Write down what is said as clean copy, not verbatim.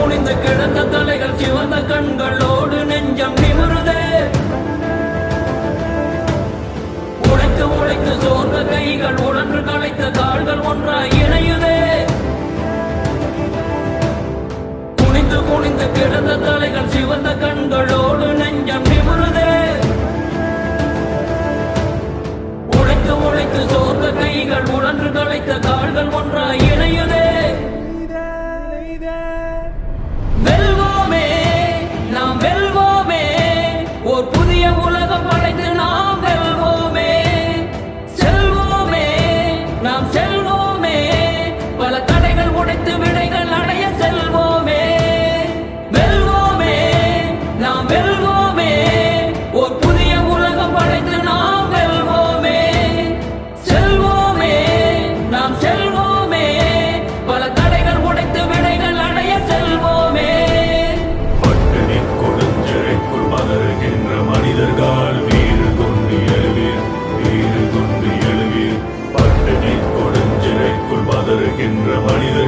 குனிந்து கிடந்த தலைகள் சிவந்த கண்களோடு நெஞ்சம் நிமிருதே. உழைத்து உழைத்து சோர்ந்த கைகள் உழன்று களைத்த கால்கள் ஒன்றாய் இணையுதே. குனிந்து குனிந்து கிடந்த தலைகள் சிவந்த கண்களோடு நெஞ்சம் நிமிருதே. உழைத்து உழைத்து சோர்ந்த கைகள் உழன்று களைத்த கால்கள் ஒன்றாய் இணையுதே. வெல்வோமே, நாம் வெல்வோமே, ஓர் புதிய உலகம் படைத்து நாம் வெல்வோமே. செல்வோமே, நாம் செல்வோமே, பல தடைகள் உடைத்து விடைகள் அடைய செல்வோமே. வெல்வோமே, நாம் வெல்வோமே, ஓர் புதிய உலகம் படைத்து நாம் வெல்வோமே. செல்வோமே, நாம் செல்வோமே, பல தடைகள் உடைத்து விடைகள் அடைய செல்வோமே. பட்டினி கொடுஞ்சிறைக்குள் பதறுகின்ற மனிதர்கள் வீறு கொண்டு எழுவீர், வீறு கொண்டு எழுவீர். பட்டினி கொடுஞ்சிறைக்குள் பதறுகின்ற மனிதர்கள்